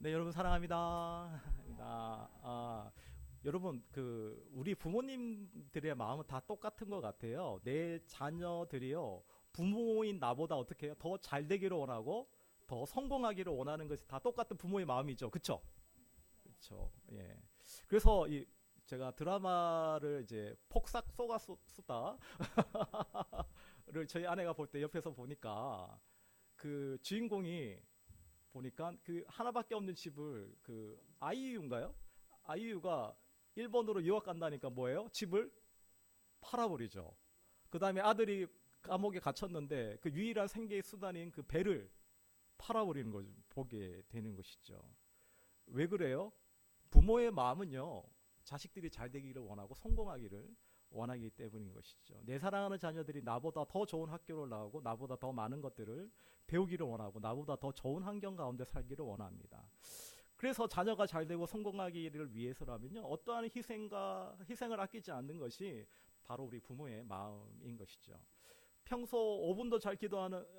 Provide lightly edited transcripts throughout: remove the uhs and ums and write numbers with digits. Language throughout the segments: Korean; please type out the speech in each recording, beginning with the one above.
네, 여러분 사랑합니다. 여러분 우리 부모님들의 마음은 다 똑같은 것 같아요. 내 자녀들이요 부모인 나보다 어떻게 해요? 더 잘 되기를 원하고 더 성공하기를 원하는 것이 다 똑같은 부모의 마음이죠. 그쵸? 그쵸? 예. 그래서 제가 드라마를 이제 폭삭 속아 수다를 저희 아내가 볼 때 옆에서 보니까 그 주인공이 보니까 그 하나밖에 없는 집을 그 아이유인가요? 아이유가 일본으로 유학 간다니까 뭐예요? 집을 팔아버리죠. 그 다음에 아들이 감옥에 갇혔는데 그 유일한 생계 수단인 그 배를 팔아버리는 걸 보게 되는 것이죠. 왜 그래요? 부모의 마음은요, 자식들이 잘 되기를 원하고 성공하기를 원하기 때문인 것이죠. 내 사랑하는 자녀들이 나보다 더 좋은 학교를 나오고 나보다 더 많은 것들을 배우기를 원하고 나보다 더 좋은 환경 가운데 살기를 원합니다. 그래서 자녀가 잘 되고 성공하기를 위해서라면요, 어떠한 희생을 아끼지 않는 것이 바로 우리 부모의 마음인 것이죠. 평소 5분도 잘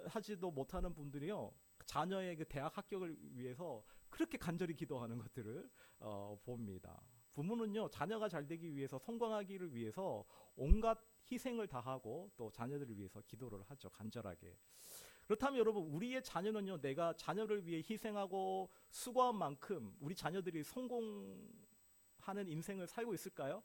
하지도 못하는 분들이요, 자녀의 그 대학 합격을 위해서 그렇게 간절히 기도하는 것들을 봅니다. 부모는요, 자녀가 잘 되기 위해서, 성공하기를 위해서 온갖 희생을 다하고 또 자녀들을 위해서 기도를 하죠, 간절하게. 그렇다면 여러분, 우리의 자녀는요, 내가 자녀를 위해 희생하고 수고한 만큼 우리 자녀들이 성공하는 인생을 살고 있을까요?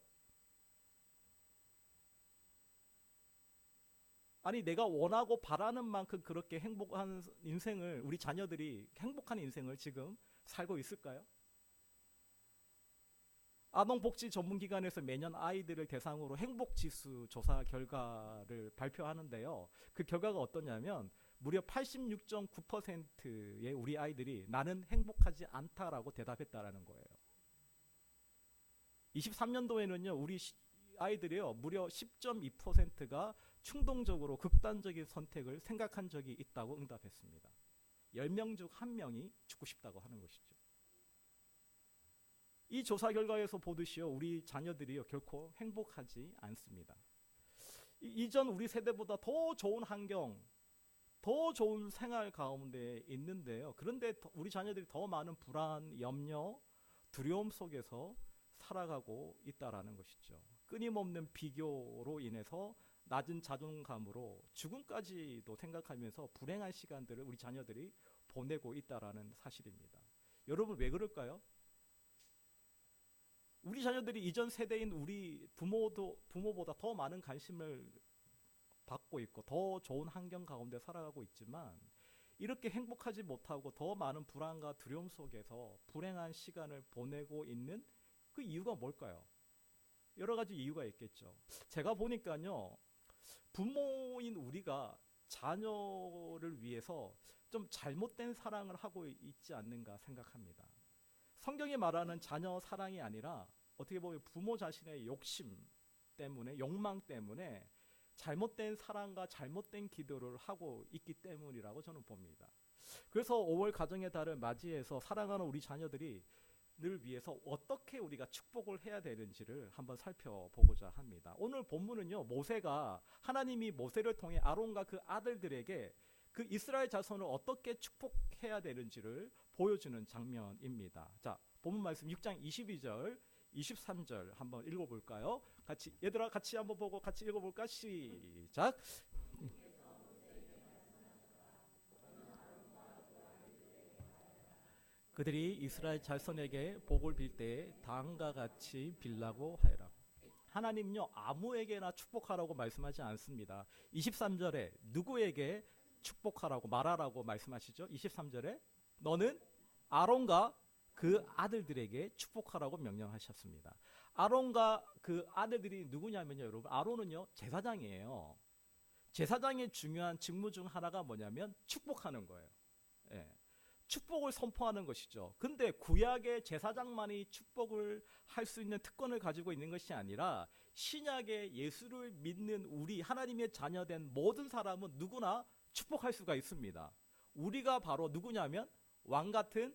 아니, 내가 원하고 바라는 만큼 그렇게 행복한 인생을, 우리 자녀들이 행복한 인생을 지금 살고 있을까요? 아동복지 전문기관에서 매년 아이들을 대상으로 행복지수 조사 결과를 발표하는데요. 그 결과가 어떠냐면 무려 86.9%의 우리 아이들이 나는 행복하지 않다라고 대답했다라는 거예요. 23년도에는요, 우리 아이들이요, 무려 10.2%가 충동적으로 극단적인 선택을 생각한 적이 있다고 응답했습니다. 10명 중 1명이 죽고 싶다고 하는 것이죠. 이 조사 결과에서 보듯이요, 우리 자녀들이요, 결코 행복하지 않습니다. 이전 우리 세대보다 더 좋은 환경, 더 좋은 생활 가운데 있는데요. 그런데 우리 자녀들이 더 많은 불안, 염려, 두려움 속에서 살아가고 있다라는 것이죠. 끊임없는 비교로 인해서 낮은 자존감으로 죽음까지도 생각하면서 불행한 시간들을 우리 자녀들이 보내고 있다라는 사실입니다. 여러분, 왜 그럴까요? 우리 자녀들이 이전 세대인 우리 부모보다 더 많은 관심을 받고 있고 더 좋은 환경 가운데 살아가고 있지만 이렇게 행복하지 못하고 더 많은 불안과 두려움 속에서 불행한 시간을 보내고 있는 그 이유가 뭘까요? 여러 가지 이유가 있겠죠. 제가 보니까요, 부모인 우리가 자녀를 위해서 좀 잘못된 사랑을 하고 있지 않는가 생각합니다. 성경이 말하는 자녀 사랑이 아니라 어떻게 보면 부모 자신의 욕심 때문에, 욕망 때문에 잘못된 사랑과 잘못된 기도를 하고 있기 때문이라고 저는 봅니다. 그래서 5월 가정의 달을 맞이해서 사랑하는 우리 자녀들이 늘 위해서 어떻게 우리가 축복을 해야 되는지를 한번 살펴보고자 합니다. 오늘 본문은요, 하나님이 모세를 통해 아론과 그 아들들에게 그 이스라엘 자손을 어떻게 축복해야 되는지를 보여주는 장면입니다. 자, 본문 말씀 6장 22절 23절 한번 읽어볼까요? 얘들아 같이 한번 보고 같이 읽어볼까? 시작. 그들이 이스라엘 자손에게 복을 빌 때에 다음과 같이 빌라고 하여라. 하나님은요, 아무에게나 축복하라고 말씀하지 않습니다. 23절에 누구에게 축복하라고 말하라고 말씀하시죠? 23절에 너는 아론과 그 아들들에게 축복하라고 명령하셨습니다. 아론과 그 아들들이 누구냐면요, 여러분, 아론은요, 제사장이에요. 제사장의 중요한 직무 중 하나가 뭐냐면 축복하는 거예요. 예. 축복을 선포하는 것이죠. 근데 구약의 제사장만이 축복을 할 수 있는 특권을 가지고 있는 것이 아니라 신약의 예수를 믿는 우리 하나님의 자녀된 모든 사람은 누구나 축복할 수가 있습니다. 우리가 바로 누구냐면 왕 같은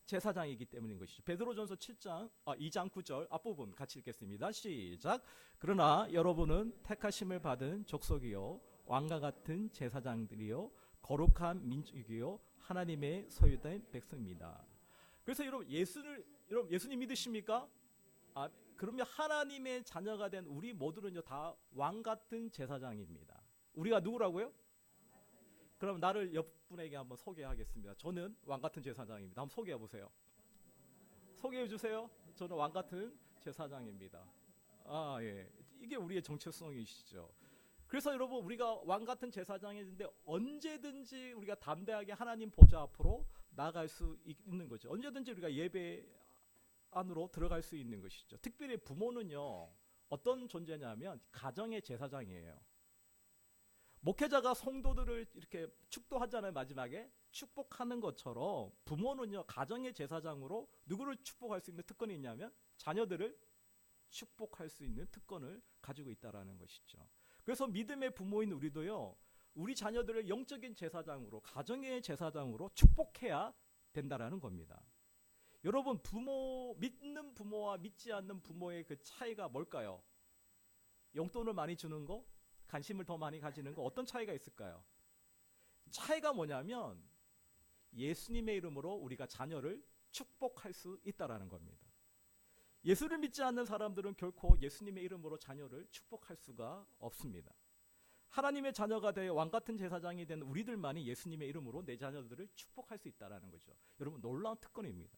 제사장이기 때문인 것이죠. 베드로전서 2장 9절 앞부분 같이 읽겠습니다. 시작. 그러나 여러분은 택하심을 받은 족속이요 왕과 같은 제사장들이요 거룩한 민족이요 하나님의 소유된 백성입니다. 그래서 여러분 예수님 믿으십니까? 아, 그러면 하나님의 자녀가 된 우리 모두는요 다 왕 같은 제사장입니다. 우리가 누구라고요? 그럼 나를 옆분에게 한번 소개하겠습니다. 저는 왕 같은 제사장입니다. 한번 소개해 보세요. 소개해 주세요. 저는 왕 같은 제사장입니다. 아, 예. 이게 우리의 정체성이시죠. 그래서 여러분 우리가 왕 같은 제사장인데 언제든지 우리가 담대하게 하나님 보좌 앞으로 나갈 수 있는 거죠. 언제든지 우리가 예배 안으로 들어갈 수 있는 것이죠. 특별히 부모는요 어떤 존재냐면 가정의 제사장이에요. 목회자가 성도들을 이렇게 축도하잖아요. 마지막에 축복하는 것처럼 부모는요 가정의 제사장으로 누구를 축복할 수 있는 특권이 있냐면 자녀들을 축복할 수 있는 특권을 가지고 있다라는 것이죠. 그래서 믿음의 부모인 우리도요 우리 자녀들을 영적인 제사장으로 가정의 제사장으로 축복해야 된다라는 겁니다. 여러분 믿는 부모와 믿지 않는 부모의 그 차이가 뭘까요? 용돈을 많이 주는 거? 관심을 더 많이 가지는 거? 어떤 차이가 있을까요? 차이가 뭐냐면 예수님의 이름으로 우리가 자녀를 축복할 수 있다라는 겁니다. 예수를 믿지 않는 사람들은 결코 예수님의 이름으로 자녀를 축복할 수가 없습니다. 하나님의 자녀가 되어 왕같은 제사장이 된 우리들만이 예수님의 이름으로 내 자녀들을 축복할 수 있다는 거죠. 여러분 놀라운 특권입니다.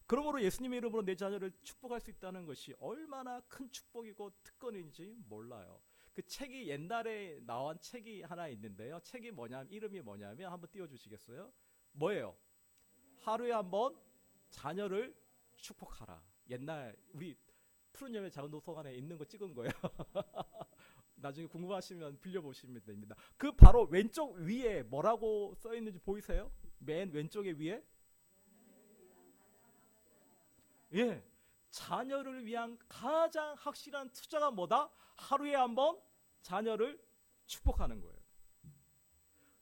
그러므로 예수님의 이름으로 내 자녀를 축복할 수 있다는 것이 얼마나 큰 축복이고 특권인지 몰라요. 그 책이 옛날에 나온 책이 하나 있는데요. 책이 이름이 뭐냐면 한번 띄워주시겠어요? 뭐예요? 하루에 한번 자녀를 축복하라. 옛날 우리 푸른 열매 작은 도서관에 있는 거 찍은 거예요. 나중에 궁금하시면 빌려보시면 됩니다. 그 바로 왼쪽 위에 뭐라고 써 있는지 보이세요? 맨 왼쪽에 위에 예, 자녀를 위한 가장 확실한 투자가 뭐다? 하루에 한번 자녀를 축복하는 거예요.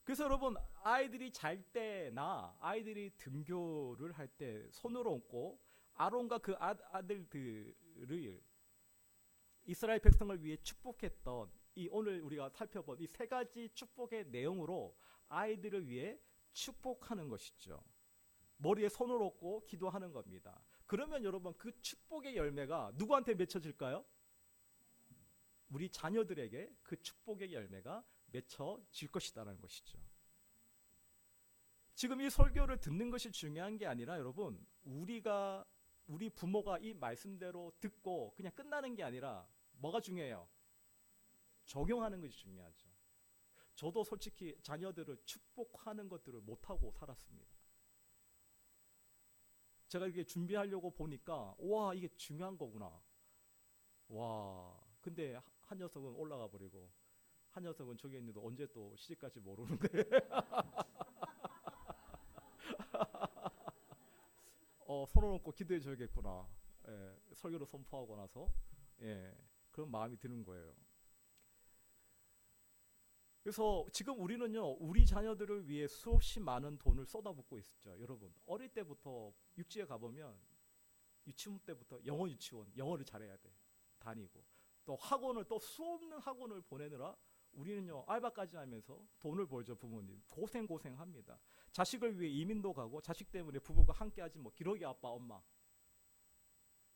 그래서 여러분 아이들이 잘 때나 아이들이 등교를 할 때 손으로 얹고 아론과 그 아들들을 이스라엘 백성을 위해 축복했던 이 오늘 우리가 살펴본 이 세 가지 축복의 내용으로 아이들을 위해 축복하는 것이죠. 머리에 손을 얹고 기도하는 겁니다. 그러면 여러분 그 축복의 열매가 누구한테 맺혀질까요? 우리 자녀들에게 그 축복의 열매가 맺혀질 것이다라는 것이죠. 지금 이 설교를 듣는 것이 중요한 게 아니라 여러분 우리 부모가 이 말씀대로 듣고 그냥 끝나는 게 아니라 뭐가 중요해요? 적용하는 것이 중요하죠. 저도 솔직히 자녀들을 축복하는 것들을 못하고 살았습니다. 제가 이렇게 준비하려고 보니까 와 이게 중요한 거구나. 와 근데 한 녀석은 올라가 버리고 한 녀석은 저기 있는데 언제 또 시집갈지 모르는데 손을 얹고 기도해 줘야겠구나. 예, 설교를 선포하고 나서 그런 마음이 드는 거예요. 그래서 지금 우리는요 우리 자녀들을 위해 수없이 많은 돈을 쏟아붓고 있죠. 여러분 어릴 때부터 육지에 가보면 유치원 때부터 영어 유치원 영어를 잘해야 돼. 다니고 또 학원을 또 수없는 학원을 보내느라 우리는요 알바까지 하면서 돈을 벌죠. 부모님 고생합니다. 자식을 위해 이민도 가고 자식 때문에 부부가 함께하지 뭐 기러기 아빠 엄마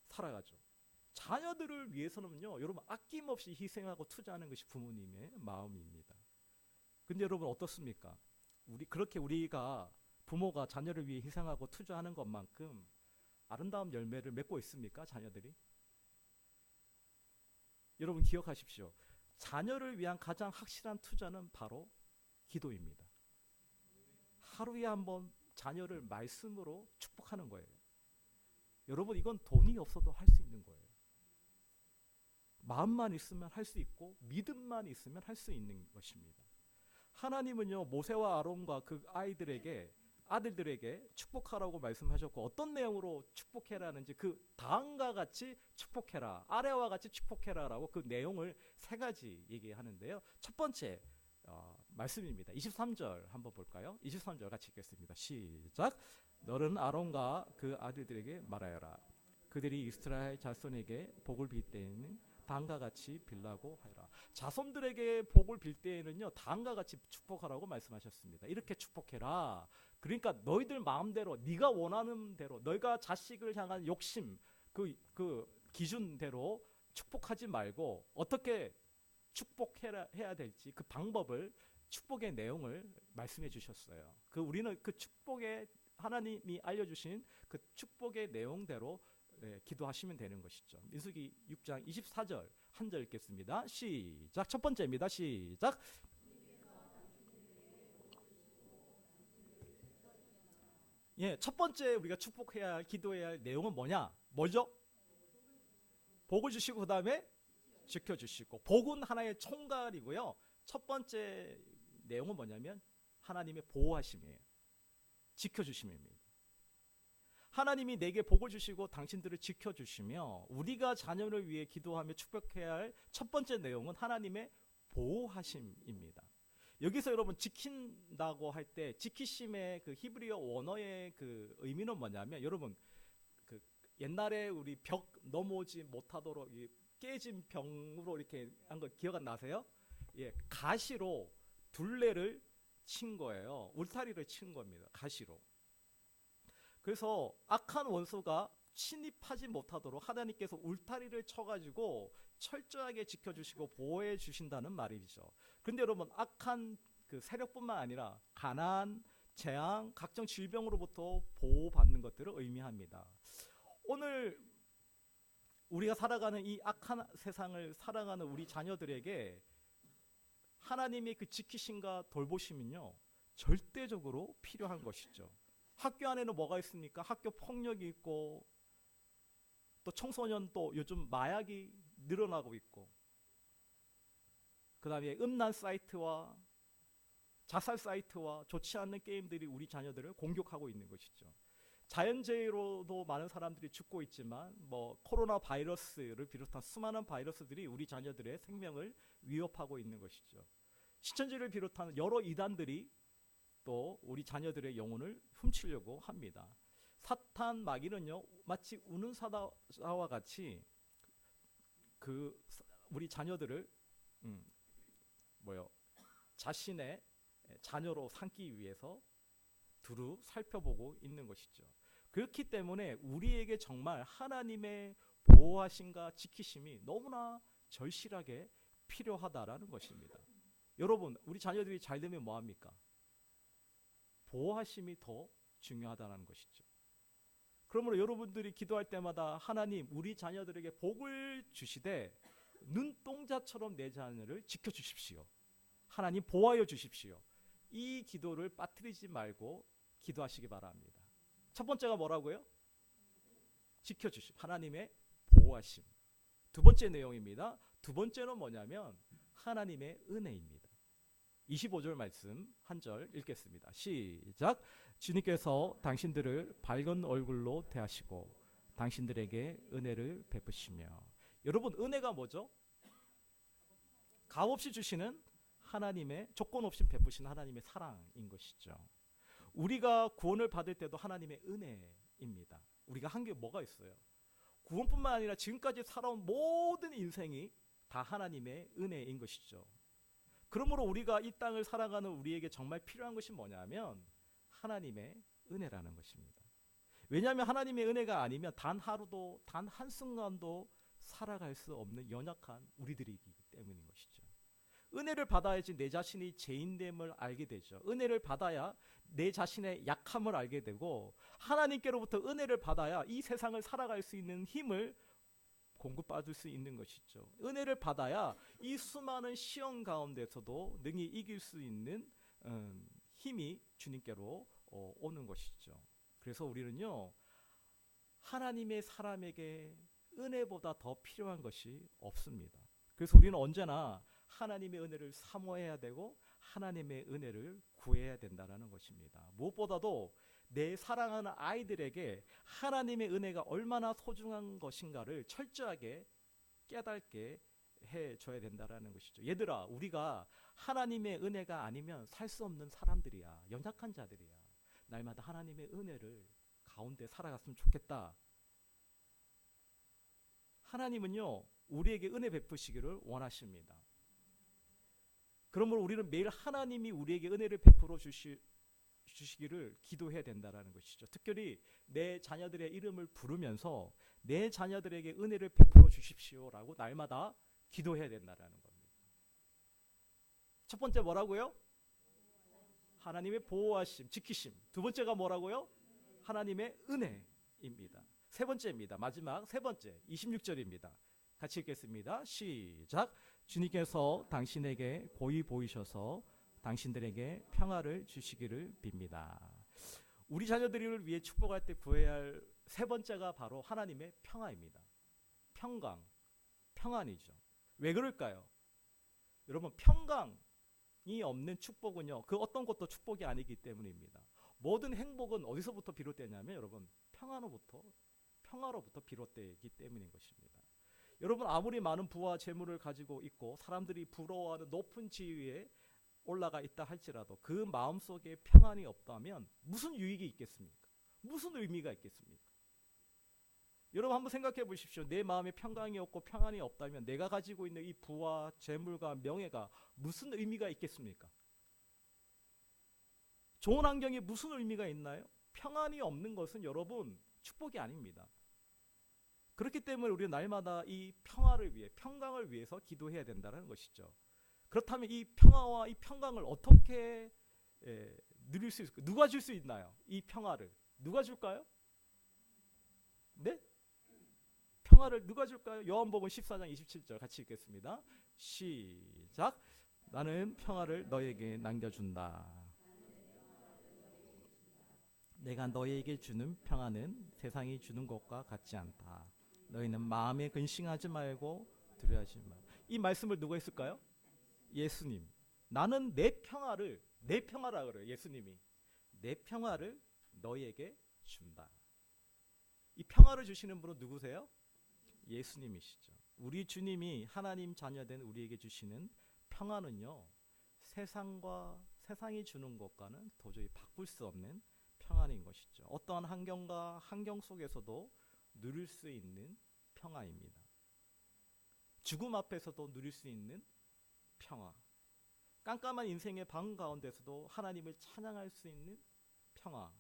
살아가죠. 자녀들을 위해서는요 여러분 아낌없이 희생하고 투자하는 것이 부모님의 마음입니다. 근데 여러분 어떻습니까? 우리가 부모가 자녀를 위해 희생하고 투자하는 것만큼 아름다운 열매를 맺고 있습니까? 자녀들이? 여러분 기억하십시오. 자녀를 위한 가장 확실한 투자는 바로 기도입니다. 하루에 한번 자녀를 말씀으로 축복하는 거예요. 여러분 이건 돈이 없어도 할 수 있는 거예요. 마음만 있으면 할 수 있고 믿음만 있으면 할 수 있는 것입니다. 하나님은요 모세와 아론과 그 아들들에게 축복하라고 말씀하셨고 어떤 내용으로 축복해라는지 그 다음과 같이 축복해라 아래와 같이 축복해라라고 그 내용을 세 가지 얘기하는데요. 첫 번째 말씀입니다. 23절 한번 볼까요? 23절 같이 읽겠습니다. 시작. 너는 아론과 그 아들들에게 말하여라. 그들이 이스라엘 자손에게 복을 빌 때에는 다음과 같이 빌라고 하여라. 자손들에게 복을 빌 때에는요 다음과 같이 축복하라고 말씀하셨습니다. 이렇게 축복해라. 그러니까 너희들 마음대로 네가 원하는 대로 너희가 자식을 향한 욕심 그 기준대로 축복하지 말고 어떻게 축복해야 될지 그 방법을 축복의 내용을 말씀해 주셨어요. 우리는 그 축복의 하나님이 알려주신 그 축복의 내용대로 기도하시면 되는 것이죠. 민수기 6장 24절 한 절 읽겠습니다. 시작. 첫 번째입니다. 시작. 예, 첫 번째 우리가 축복해야 할 기도해야 할 내용은 뭐죠? 복을 주시고 그다음에 지켜주시고 복은 하나의 총괄이고요. 첫 번째 내용은 뭐냐면 하나님의 보호하심이에요. 지켜주심입니다. 하나님이 내게 복을 주시고 당신들을 지켜주시며 우리가 자녀를 위해 기도하며 축복해야 할 첫 번째 내용은 하나님의 보호하심입니다. 여기서 여러분 지킨다고 할 때 지키심의 그 히브리어 원어의 그 의미는 뭐냐면 여러분 그 옛날에 우리 벽 넘어오지 못하도록 깨진 병으로 이렇게 한 거 기억 안 나세요? 예, 가시로 둘레를 친 거예요. 울타리를 친 겁니다. 가시로. 그래서 악한 원수가 침입하지 못하도록 하나님께서 울타리를 쳐가지고 철저하게 지켜주시고 보호해 주신다는 말이죠. 그런데 여러분 악한 그 세력뿐만 아니라 가난, 재앙, 각종 질병으로부터 보호받는 것들을 의미합니다. 오늘 우리가 살아가는 이 악한 세상을 살아가는 우리 자녀들에게 하나님의 그 지키심과 돌보심은요 절대적으로 필요한 것이죠. 학교 안에는 뭐가 있습니까? 학교 폭력이 있고 또 청소년 또 요즘 마약이 늘어나고 있고 그 다음에 음란 사이트와 자살 사이트와 좋지 않은 게임들이 우리 자녀들을 공격하고 있는 것이죠. 자연재해로도 많은 사람들이 죽고 있지만 뭐 코로나 바이러스를 비롯한 수많은 바이러스들이 우리 자녀들의 생명을 위협하고 있는 것이죠. 시천지를 비롯한 여러 이단들이 또 우리 자녀들의 영혼을 훔치려고 합니다. 사탄 마귀는요 마치 우는 사자와 같이 그 우리 자녀들을 자신의 자녀로 삼기 위해서 두루 살펴보고 있는 것이죠. 그렇기 때문에 우리에게 정말 하나님의 보호하심과 지키심이 너무나 절실하게 필요하다라는 것입니다. 여러분 우리 자녀들이 잘 되면 뭐합니까? 보호하심이 더 중요하다는 것이죠. 그러므로 여러분들이 기도할 때마다 하나님 우리 자녀들에게 복을 주시되 눈동자처럼 내 자녀를 지켜주십시오. 하나님 보호하여 주십시오. 이 기도를 빠뜨리지 말고 기도하시기 바랍니다. 첫 번째가 뭐라고요? 지켜주심, 하나님의 보호하심. 두 번째 내용입니다. 두 번째는 뭐냐면 하나님의 은혜입니다. 25절 말씀 한 절 읽겠습니다. 시작. 주님께서 당신들을 밝은 얼굴로 대하시고 당신들에게 은혜를 베푸시며. 여러분 은혜가 뭐죠? 값없이 주시는 하나님의 조건 없이 베푸시는 하나님의 사랑인 것이죠. 우리가 구원을 받을 때도 하나님의 은혜입니다. 우리가 한 게 뭐가 있어요? 구원뿐만 아니라 지금까지 살아온 모든 인생이 다 하나님의 은혜인 것이죠. 그러므로 우리가 이 땅을 살아가는 우리에게 정말 필요한 것이 뭐냐면 하나님의 은혜라는 것입니다. 왜냐하면 하나님의 은혜가 아니면 단 하루도 단 한순간도 살아갈 수 없는 연약한 우리들이기 때문인 것이죠. 은혜를 받아야지 내 자신이 죄인됨을 알게 되죠. 은혜를 받아야 내 자신의 약함을 알게 되고 하나님께로부터 은혜를 받아야 이 세상을 살아갈 수 있는 힘을 공급받을 수 있는 것이죠. 은혜를 받아야 이 수많은 시험 가운데서도 능히 이길 수 있는 힘이 주님께로 오는 것이죠. 그래서 우리는요 하나님의 사람에게 은혜보다 더 필요한 것이 없습니다. 그래서 우리는 언제나 하나님의 은혜를 사모해야 되고 하나님의 은혜를 구해야 된다는 것입니다. 무엇보다도 내 사랑하는 아이들에게 하나님의 은혜가 얼마나 소중한 것인가를 철저하게 깨닫게 해줘야 된다는 것이죠. 얘들아, 우리가 하나님의 은혜가 아니면 살 수 없는 사람들이야. 연약한 자들이야. 날마다 하나님의 은혜를 가운데 살아갔으면 좋겠다. 하나님은요 우리에게 은혜 베푸시기를 원하십니다. 그러므로 우리는 매일 하나님이 우리에게 은혜를 베풀어 주실 주시기를 기도해야 된다라는 것이죠. 특별히 내 자녀들의 이름을 부르면서 내 자녀들에게 은혜를 베풀어 주십시오라고 날마다 기도해야 된다라는 겁니다. 첫 번째 뭐라고요? 하나님의 보호하심, 지키심. 두 번째가 뭐라고요? 하나님의 은혜입니다. 세 번째입니다. 마지막 세 번째 26절입니다. 같이 읽겠습니다. 시작. 주님께서 당신에게 고이 보이셔서 당신들에게 평화를 주시기를 빕니다. 우리 자녀들을 위해 축복할 때 구해야 할 세 번째가 바로 하나님의 평화입니다. 평강, 평안이죠. 왜 그럴까요? 여러분, 평강이 없는 축복은요, 그 어떤 것도 축복이 아니기 때문입니다. 모든 행복은 어디서부터 비롯되냐면 여러분, 평화로부터 비롯되기 때문인 것입니다. 여러분, 아무리 많은 부와 재물을 가지고 있고 사람들이 부러워하는 높은 지위에 올라가 있다 할지라도 그 마음속에 평안이 없다면 무슨 유익이 있겠습니까? 무슨 의미가 있겠습니까? 여러분, 한번 생각해 보십시오. 내 마음에 평강이 없고 평안이 없다면 내가 가지고 있는 이 부와 재물과 명예가 무슨 의미가 있겠습니까? 좋은 환경에 무슨 의미가 있나요? 평안이 없는 것은 여러분 축복이 아닙니다. 그렇기 때문에 우리는 날마다 이 평화를 위해, 평강을 위해서 기도해야 된다는 것이죠. 그렇다면 이 평화와 이 평강을 어떻게 누릴 수 있을까요? 누가 줄 수 있나요? 이 평화를 누가 줄까요? 네? 평화를 누가 줄까요? 요한복음 14장 27절 같이 읽겠습니다. 시작. 나는 평화를 너에게 남겨준다. 내가 너에게 주는 평화는 세상이 주는 것과 같지 않다. 너희는 마음에 근심하지 말고 두려워하지 마. 이 말씀을 누가 했을까요? 예수님. 나는 내 평화라 그래요. 예수님이 내 평화를 너희에게 준다. 이 평화를 주시는 분은 누구세요? 예수님이시죠. 우리 주님이 하나님 자녀된 우리에게 주시는 평화는요, 세상이 주는 것과는 도저히 바꿀 수 없는 평안인 것이죠. 어떠한 환경 속에서도 누릴 수 있는 평화입니다. 죽음 앞에서도 누릴 수 있는 평화. 깜깜한 인생의 방 가운데서도 하나님을 찬양할 수 있는 평화.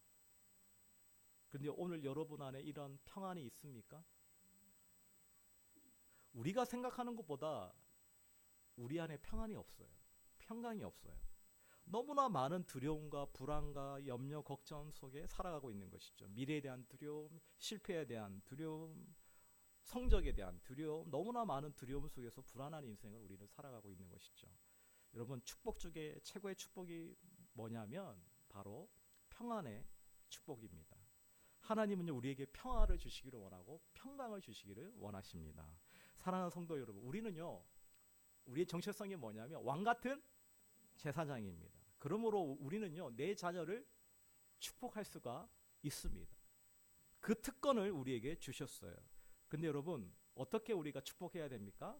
그런데 오늘 여러분 안에 이런 평안이 있습니까? 우리가 생각하는 것보다 우리 안에 평안이 없어요. 평강이 없어요. 너무나 많은 두려움과 불안과 염려, 걱정 속에 살아가고 있는 것이죠. 미래에 대한 두려움, 실패에 대한 두려움, 성적에 대한 두려움, 너무나 많은 두려움 속에서 불안한 인생을 우리는 살아가고 있는 것이죠. 여러분, 축복 중에 최고의 축복이 뭐냐면 바로 평안의 축복입니다. 하나님은요, 우리에게 평화를 주시기를 원하고 평강을 주시기를 원하십니다. 사랑하는 성도 여러분, 우리는요, 우리의 정체성이 뭐냐면 왕같은 제사장입니다. 그러므로 우리는요, 내 자녀를 축복할 수가 있습니다. 그 특권을 우리에게 주셨어요. 근데 여러분, 어떻게 우리가 축복해야 됩니까?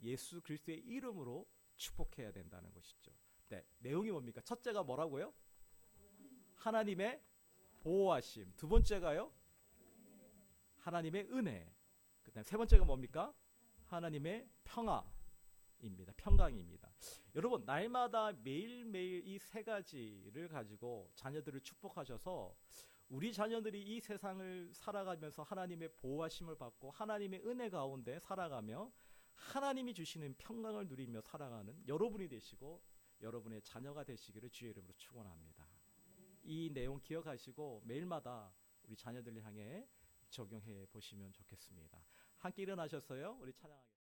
예수 그리스도의 이름으로 축복해야 된다는 것이죠. 네, 내용이 뭡니까? 첫째가 뭐라고요? 하나님의 보호하심. 두 번째가요? 하나님의 은혜. 그다음 세 번째가 뭡니까? 하나님의 평화입니다. 평강입니다. 여러분, 날마다 매일매일 이 세 가지를 가지고 자녀들을 축복하셔서 우리 자녀들이 이 세상을 살아가면서 하나님의 보호하심을 받고 하나님의 은혜 가운데 살아가며 하나님이 주시는 평강을 누리며 살아가는 여러분이 되시고 여러분의 자녀가 되시기를 주의 이름으로 축원합니다. 이 내용 기억하시고 매일마다 우리 자녀들을 향해 적용해 보시면 좋겠습니다. 함께 일어나셨어요? 우리 찬양하겠습니다.